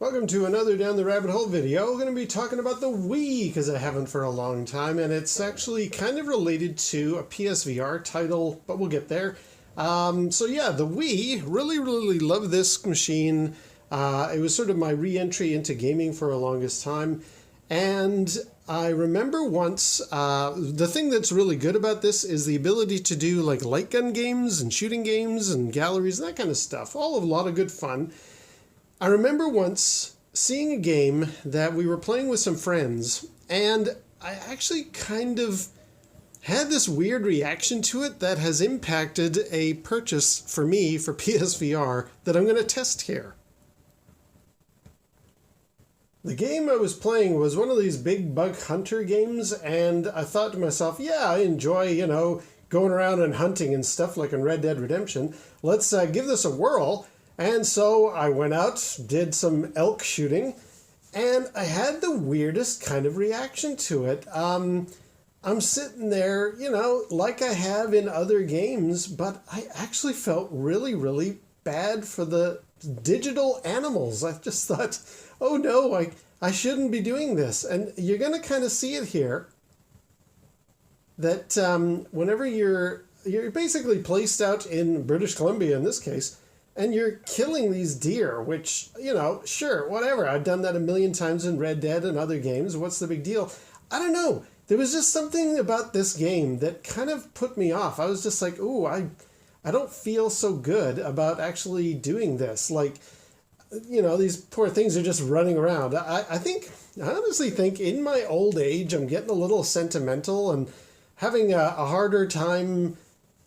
Welcome to another Down the Rabbit Hole video. We're going to be talking about the Wii, because I haven't for a long time, and it's actually kind of related to a PSVR title, but we'll get there. So yeah, the Wii, really love this machine. It was sort of my re-entry into gaming for the longest time, and I remember once, the thing that's really good about this is the ability to do like light gun games and shooting games and galleries and that kind of stuff. All a lot of good fun. I remember once seeing a game that we were playing with some friends, and I actually kind of had this weird reaction to it that has impacted a purchase for me for PSVR that I'm going to test here. The game I was playing was one of these big bug hunter games, and I thought to myself, yeah, I enjoy, going around and hunting and stuff like in Red Dead Redemption. Let's give this a whirl. And so I went out, did some elk shooting, and I had the weirdest kind of reaction to it. I'm sitting there, like I have in other games, but I actually felt really bad for the digital animals. I just thought, oh no, I shouldn't be doing this. And you're going to kind of see it here, that whenever you're basically placed out in British Columbia in this case, and you're killing these deer, which, sure, whatever. I've done that a million times in Red Dead and other games. What's the big deal? I don't know. There was just something about this game that kind of put me off. I was just like, ooh, I don't feel so good about actually doing this. Like, these poor things are just running around. I honestly think in my old age, I'm getting a little sentimental and having a harder time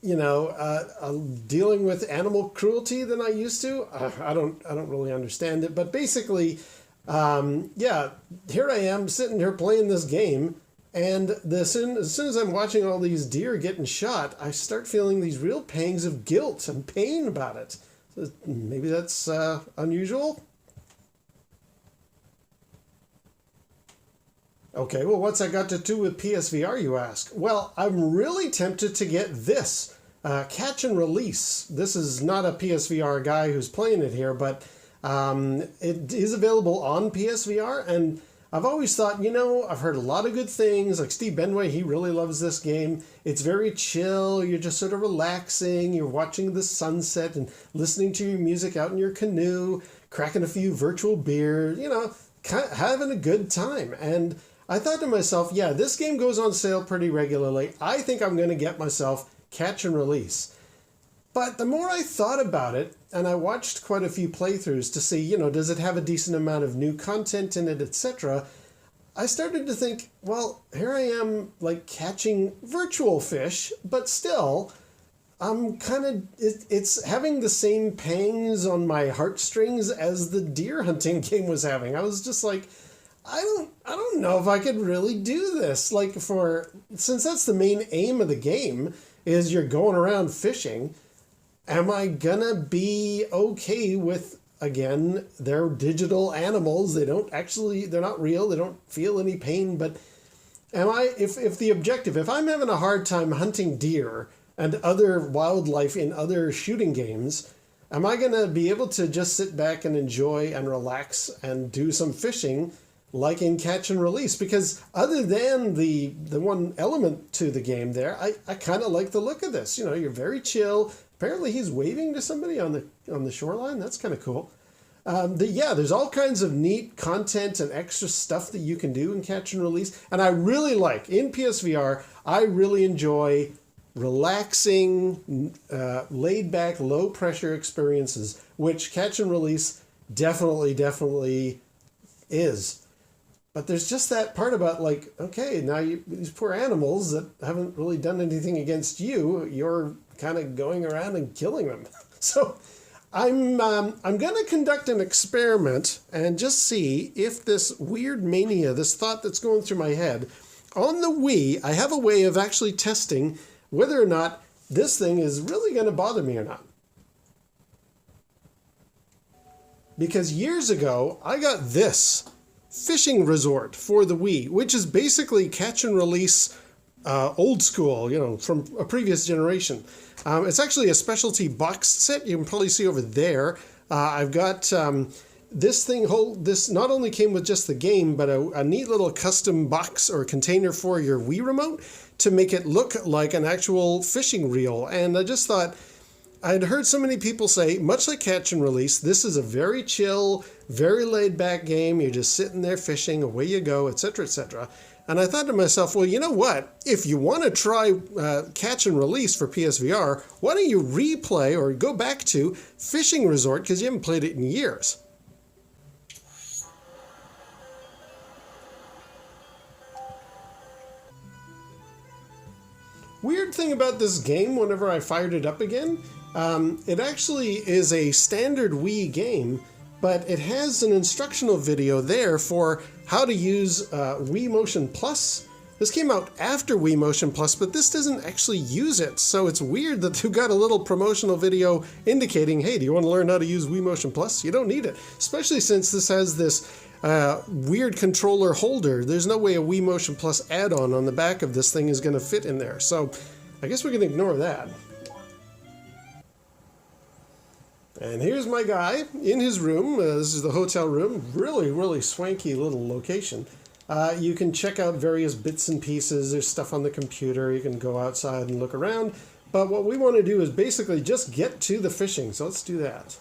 dealing with animal cruelty than I used to. I don't really understand it, but basically, here I am sitting here playing this game, and as soon as I'm watching all these deer getting shot, I start feeling these real pangs of guilt and pain about it. So maybe that's unusual. Okay, well, what's that got to do with PSVR, you ask? Well, I'm really tempted to get this, Catch and Release. This is not a PSVR guy who's playing it here, but it is available on PSVR, and I've always thought, I've heard a lot of good things, like Steve Benway, he really loves this game. It's very chill, you're just sort of relaxing, you're watching the sunset and listening to your music out in your canoe, cracking a few virtual beers, kind of having a good time. And I thought to myself, yeah, this game goes on sale pretty regularly. I think I'm going to get myself Catch and Release. But the more I thought about it, and I watched quite a few playthroughs to see, does it have a decent amount of new content in it, etc., I started to think, well, here I am, like, catching virtual fish, but still, I'm kind of, it's having the same pangs on my heartstrings as the deer hunting game was having. I was just like, I don't know if I could really do this. Like, since that's the main aim of the game, is you're going around fishing, am I gonna be okay with, again, they're digital animals, they're not real, they don't feel any pain, but if the objective, if I'm having a hard time hunting deer and other wildlife in other shooting games, am I gonna be able to just sit back and enjoy and relax and do some fishing like in Catch and Release? Because other than the one element to the game there, I kind of like the look of this. You're very chill. Apparently he's waving to somebody on the shoreline. That's kind of cool. There's all kinds of neat content and extra stuff that you can do in Catch and Release. And I really like, in PSVR, I really enjoy relaxing, laid-back, low-pressure experiences, which Catch and Release definitely is. But there's just that part about, like, okay, now these poor animals that haven't really done anything against you, you're kind of going around and killing them. So I'm going to conduct an experiment and just see if this weird mania, this thought that's going through my head, on the Wii, I have a way of actually testing whether or not this thing is really going to bother me or not. Because years ago, I got this Fishing Resort for the Wii, which is basically Catch and Release old school, from a previous generation. It's actually a specialty box set. You can probably see over there. I've got this not only came with just the game, but a neat little custom box or container for your Wii remote to make it look like an actual fishing reel. And I just thought, I'd heard so many people say, much like Catch and Release, this is a very chill, very laid-back game. You're just sitting there fishing, away you go, etc., etc. And I thought to myself, well, you know what? If you want to try Catch and Release for PSVR, why don't you replay or go back to Fishing Resort, because you haven't played it in years. Weird thing about this game, whenever I fired it up again, it actually is a standard Wii game, but it has an instructional video there for how to use Wii Motion Plus. This came out after Wii Motion Plus, but this doesn't actually use it, so it's weird that they've got a little promotional video indicating, hey, do you want to learn how to use Wii Motion Plus? You don't need it, especially since this has this weird controller holder. There's no way a Wii Motion Plus add-on on the back of this thing is going to fit in there, so I guess we can ignore that. And here's my guy in his room. This is the hotel room. Really, really swanky little location. You can check out various bits and pieces. There's stuff on the computer. You can go outside and look around. But what we want to do is basically just get to the fishing. So let's do that.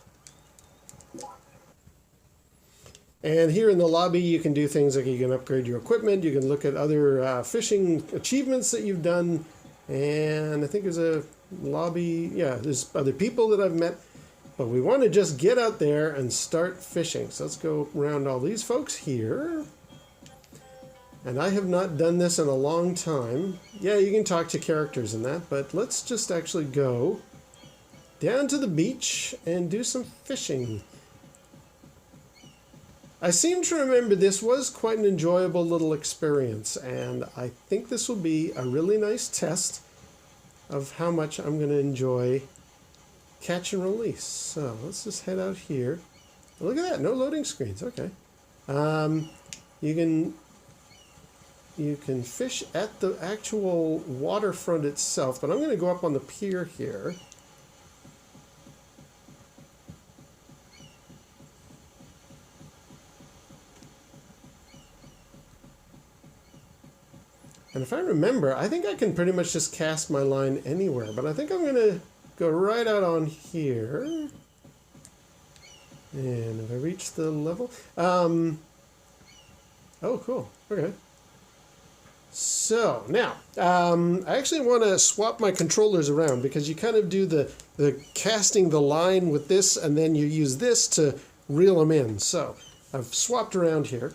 And here in the lobby, you can do things like you can upgrade your equipment. You can look at other fishing achievements that you've done. And I think there's a lobby. Yeah, there's other people that I've met. But we want to just get out there and start fishing. So let's go around all these folks here. And I have not done this in a long time. Yeah, you can talk to characters in that, but let's just actually go down to the beach and do some fishing. I seem to remember this was quite an enjoyable little experience, and I think this will be a really nice test of how much I'm going to enjoy Catch and Release. So let's just head out here. Look at that, no loading screens. Okay. You can fish at the actual waterfront itself, but I'm going to go up on the pier here. And if I remember, I think I can pretty much just cast my line anywhere, but I think I'm going to go right out on here. And have I reached the level? Oh, cool. Okay. So, now, I actually want to swap my controllers around because you kind of do the casting the line with this, and then you use this to reel them in. So, I've swapped around here.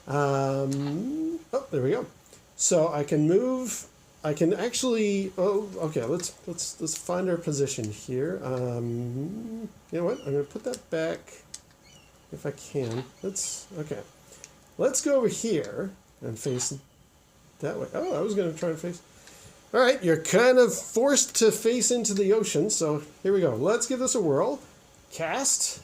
Oh, there we go. So, I can move... I can actually, okay, let's find our position here. You know what? I'm going to put that back if I can. Okay. Let's go over here and face that way. Oh, I was going to try and face. All right, you're kind of forced to face into the ocean. So here we go. Let's give this a whirl. Cast.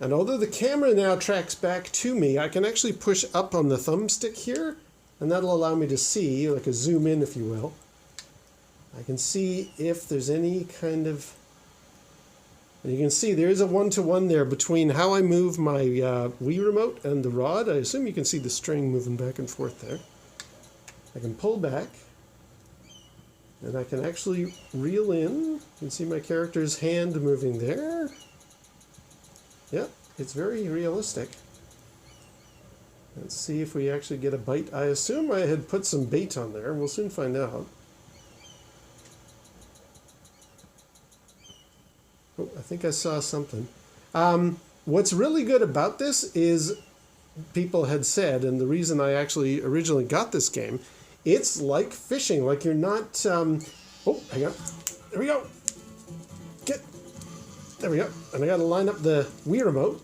And although the camera now tracks back to me, I can actually push up on the thumbstick here, and that'll allow me to see, like a zoom in, if you will. I can see if there's any kind of... And you can see there is a one-to-one there between how I move my Wii remote and the rod. I assume you can see the string moving back and forth there. I can pull back, and I can actually reel in. You can see my character's hand moving there. Yep, it's very realistic. Let's see if we actually get a bite. I assume I had put some bait on there. We'll soon find out. Oh, I think I saw something. What's really good about this is, people had said, and the reason I actually originally got this game, it's like fishing. Like you're not... oh, hang on. There we go. There we go. And I got to line up the Wii remote.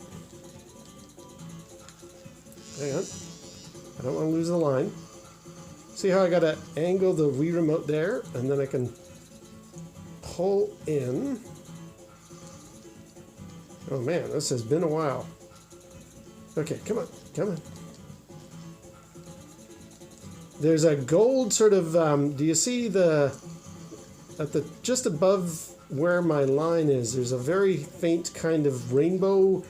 Hang on. I don't want to lose the line. See how I got to angle the Wii remote there, and then I can pull in. Oh man, this has been a while. Okay, come on, come on. There's a gold sort of, do you see the, at the, just above where my line is. There's a very faint kind of rainbow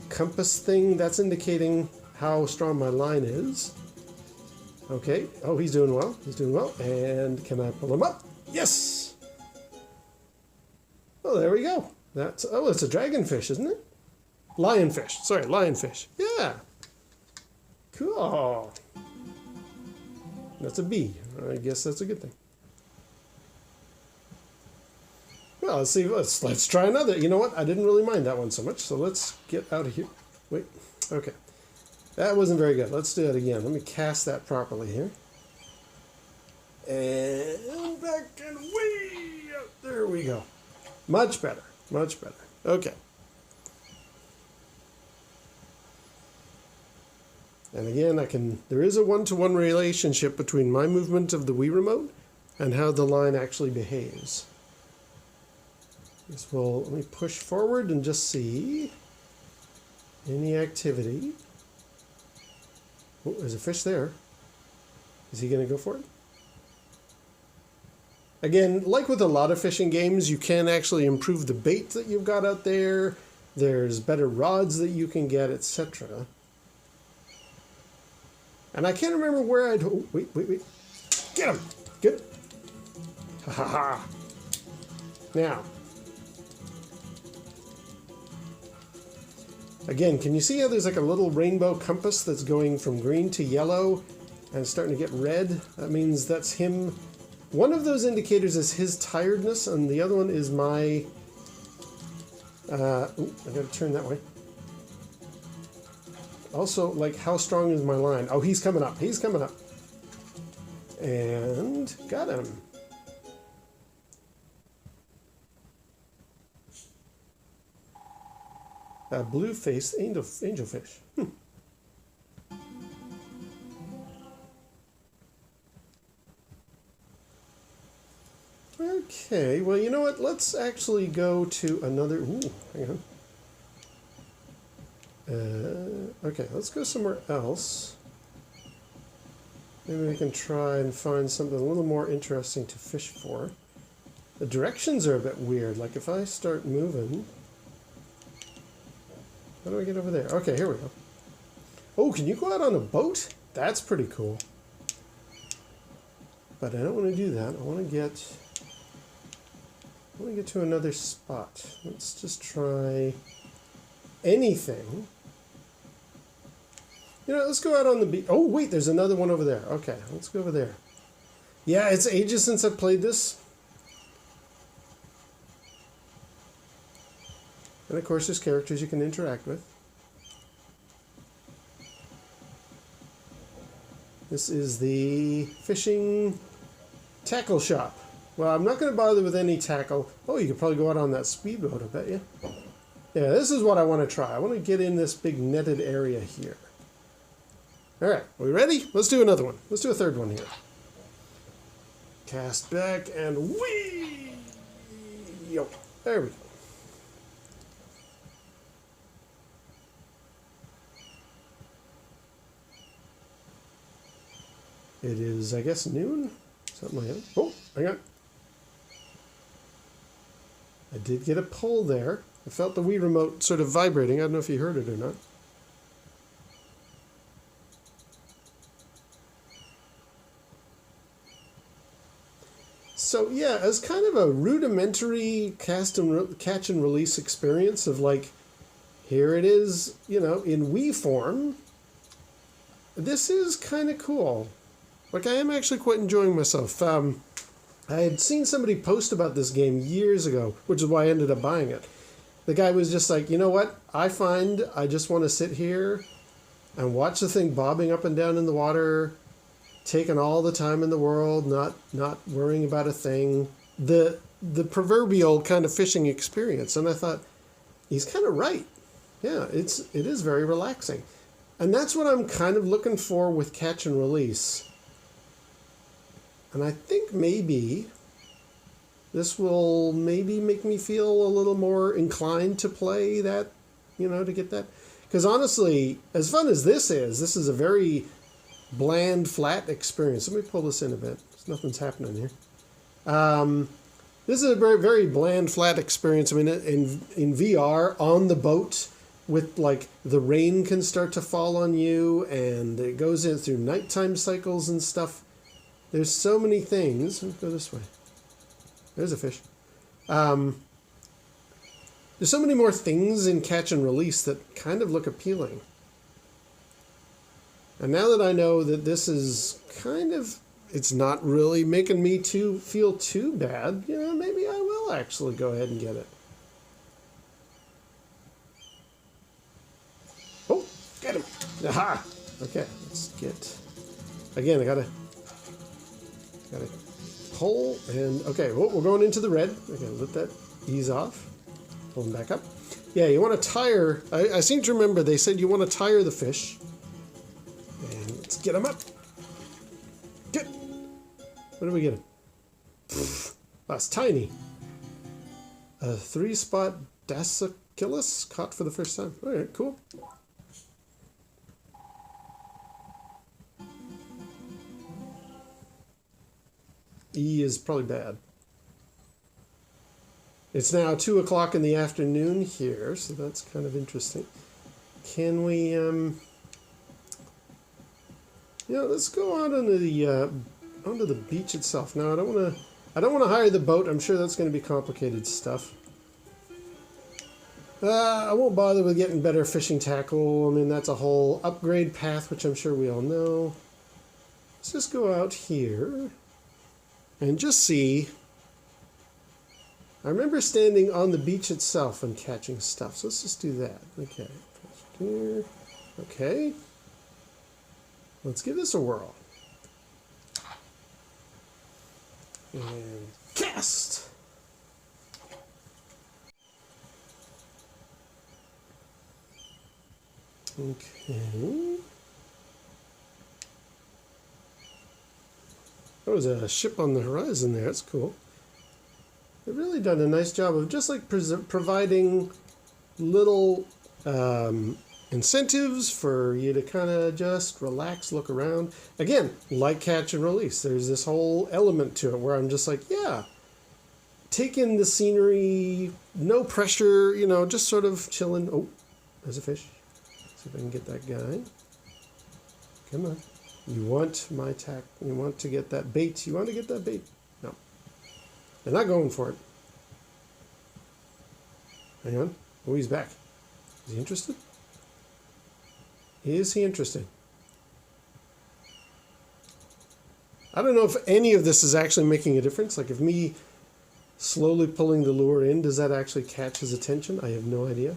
compass thing that's indicating how strong my line is. Okay. Oh, he's doing well. He's doing well. And can I pull him up? Yes. Oh, there we go. That's, oh, it's a dragonfish, isn't it? Lionfish. Sorry, lionfish. Yeah. Cool. That's a B. I guess that's a good thing. Well, let's see. Let's try another. You know what? I didn't really mind that one so much. So let's get out of here. Wait. Okay. That wasn't very good. Let's do it again. Let me cast that properly here. And back and way out. There we go. Much better. Much better. Okay. And again, there is a one-to-one relationship between my movement of the Wii remote and how the line actually behaves. Let me push forward and just see any activity. Oh, there's a fish there. Is he going to go for it? Again, like with a lot of fishing games, you can actually improve the bait that you've got out there. There's better rods that you can get, etc. And I can't remember where I'd... Oh, wait. Get him! Get him! Ha ha ha! Now. Again, can you see how there's like a little rainbow compass that's going from green to yellow and starting to get red? That means that's him. One of those indicators is his tiredness, and the other one is my... I gotta turn that way. Also, like, how strong is my line? Oh, he's coming up. He's coming up. And got him. A blue-faced angelfish. Okay, well, you know what? Let's actually go to another... Ooh, hang on. Okay, let's go somewhere else. Maybe we can try and find something a little more interesting to fish for. The directions are a bit weird. Like if I start moving... How do I get over there? Okay, here we go. Oh, can you go out on a boat? That's pretty cool. But I don't want to do that. I want to get to another spot. Let's just try anything. You know, let's go out on the beach. Oh, wait, there's another one over there. Okay, let's go over there. Yeah, it's ages since I've played this. And of course, there's characters you can interact with. This is the fishing tackle shop. Well, I'm not going to bother with any tackle. Oh, you could probably go out on that speedboat, I bet you. Yeah, this is what I want to try. I want to get in this big netted area here. All right, are we ready? Let's do another one. Let's do a third one here. Cast back and whee! Yo, there we go. It is, I guess, noon? Something like that. Oh, hang on. I did get a pull there. I felt the Wii remote sort of vibrating. I don't know if you heard it or not. So yeah, as kind of a rudimentary catch and release experience of like, here it is, you know, in Wii form. This is kind of cool. Like, I am actually quite enjoying myself. I had seen somebody post about this game years ago, which is why I ended up buying it. The guy was just like, you know what? I just want to sit here and watch the thing bobbing up and down in the water, taking all the time in the world, not worrying about a thing. The proverbial kind of fishing experience. And I thought, he's kind of right. Yeah, it is very relaxing. And that's what I'm kind of looking for with catch and release. And I think maybe this will maybe make me feel a little more inclined to play that, you know, to get that. Because honestly, as fun as this is a very bland, flat experience. Let me pull this in a bit. Nothing's happening here. This is a very, very bland, flat experience. I mean, in VR, on the boat, with like the rain can start to fall on you, and it goes in through nighttime cycles and stuff. There's so many things. Let's go this way. There's a fish. There's so many more things in catch and release that kind of look appealing. And now that I know that this is kind of, it's not really making me feel too bad, you know, maybe I will actually go ahead and get it. Oh, get him. Aha. Okay, let's get, again, I gotta pull and, okay, well, we're going into the red. Okay, let that ease off. Pull him back up. Yeah, you want to tire, I seem to remember they said you want to tire the fish. And let's get him up. Get. What did we get him? That's tiny. A 3-spot Dasychilus caught for the first time. All right, cool. E is probably bad. It's now 2 o'clock in the afternoon here, so that's kind of interesting. Can we, yeah, let's go out onto the beach itself. Now, I don't want to hire the boat. I'm sure that's going to be complicated stuff. I won't bother with getting better fishing tackle. I mean, that's a whole upgrade path, which I'm sure we all know. Let's just go out here and just see. I remember standing on the beach itself and catching stuff. So let's just do that. Okay. Here. Okay. Let's give this a whirl. And cast! Okay. There was a ship on the horizon there. That's cool. They've really done a nice job of just like providing little incentives for you to kind of just relax, look around. Again, like catch and release, there's this whole element to it where I'm just like, yeah, take in the scenery, no pressure, you know, just sort of chilling. Oh, there's a fish. See if I can get that guy. Come on. You want my tack. You want to get that bait. You want to get that bait. No. They're not going for it. Hang on. Oh, he's back. Is he interested? Is he interested? I don't know if any of this is actually making a difference. Like if me slowly pulling the lure in, does that actually catch his attention? I have no idea.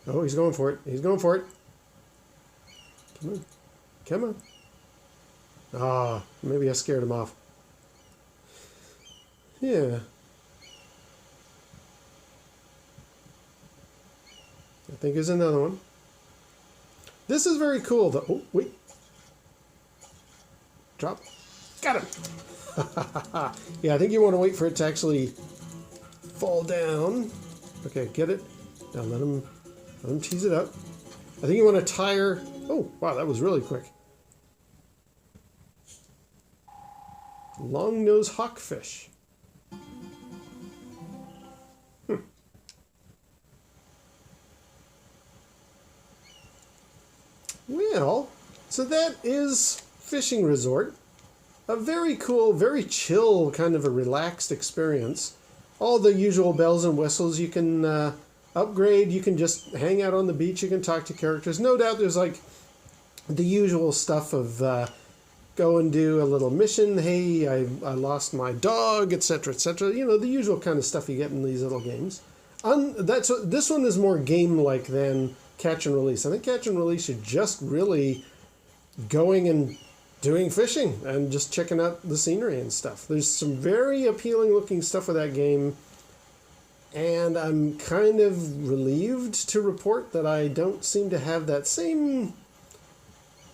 Oh, he's going for it. He's going for it. Come on. Come on. Ah, maybe I scared him off. Yeah. I think there's another one. This is very cool, though. Oh, wait. Drop. Got him. Yeah, I think you want to wait for it to actually fall down. Okay, get it. Now let him tease it up. I think you want to tire. Oh, wow, that was really quick. Long-nosed hawkfish. Well, so that is Fishing Resort. A very cool, very chill, kind of a relaxed experience. All the usual bells and whistles. You can upgrade, you can just hang out on the beach, you can talk to characters. No doubt there's like the usual stuff of go and do a little mission. Hey, I lost my dog, etc., etc. You know, the usual kind of stuff you get in these little games. This one is more game-like than catch and release. I think catch and release is just really going and doing fishing and just checking out the scenery and stuff. There's some very appealing looking stuff with that game, and I'm kind of relieved to report that I don't seem to have that same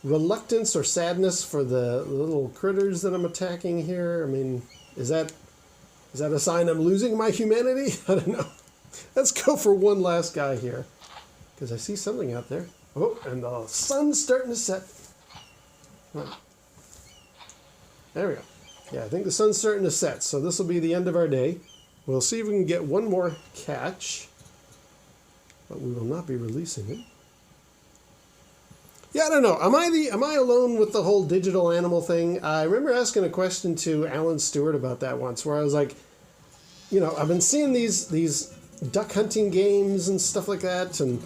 reluctance or sadness for the little critters that I'm attacking here. I mean, is that a sign I'm losing my humanity? I don't know. Let's go for one last guy here, because I see something out there. Oh, and the sun's starting to set. There we go. Yeah, I think the sun's starting to set, so this will be the end of our day. We'll see if we can get one more catch, but we will not be releasing it. Yeah, I don't know. Am I alone with the whole digital animal thing? I remember asking a question to Alan Stewart about that once, where I was like, you know, I've been seeing these duck hunting games and stuff like that, and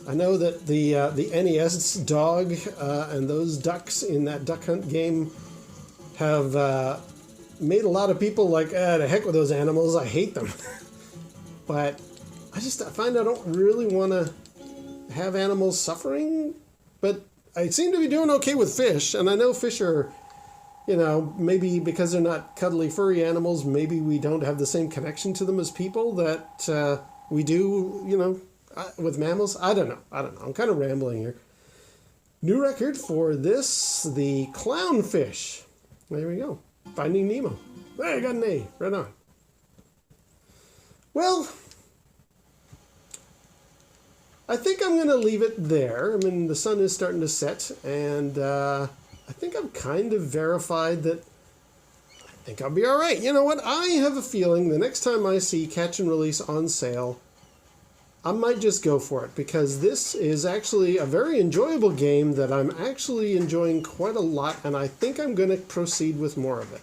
I know that the NES dog and those ducks in that duck hunt game have made a lot of people like, to heck with those animals, I hate them. But I find I don't really want to have animals suffering, but I seem to be doing okay with fish, and I know fish are, you know, maybe because they're not cuddly furry animals, maybe we don't have the same connection to them as people that we do, you know, with mammals. I don't know. I'm kind of rambling here. New record for this, the clownfish. There we go. Finding Nemo. Hey, I got an A. Right on. Well, I think I'm going to leave it there. I mean, the sun is starting to set, and I think I've kind of verified that I think I'll be all right. You know what? I have a feeling the next time I see Catch and Release on sale, I might just go for it, because this is actually a very enjoyable game that I'm actually enjoying quite a lot, and I think I'm going to proceed with more of it.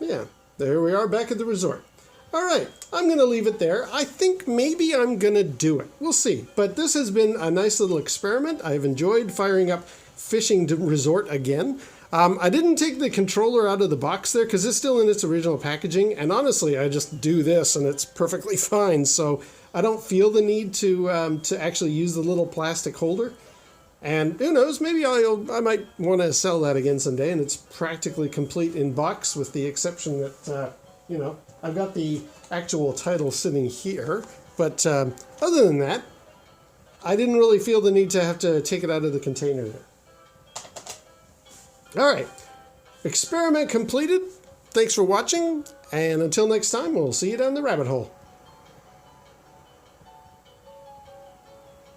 Yeah, there we are back at the resort. All right, I'm going to leave it there. I think maybe I'm going to do it. We'll see. But this has been a nice little experiment. I've enjoyed firing up Fishing Resort again. I didn't take the controller out of the box there because it's still in its original packaging. And honestly, I just do this and it's perfectly fine. So I don't feel the need to actually use the little plastic holder. And who knows, maybe I might want to sell that again someday. And it's practically complete in box, with the exception that, you know, I've got the actual title sitting here. But other than that, I didn't really feel the need to have to take it out of the container there. All right, experiment completed. Thanks for watching, and until next time, we'll see you down the rabbit hole.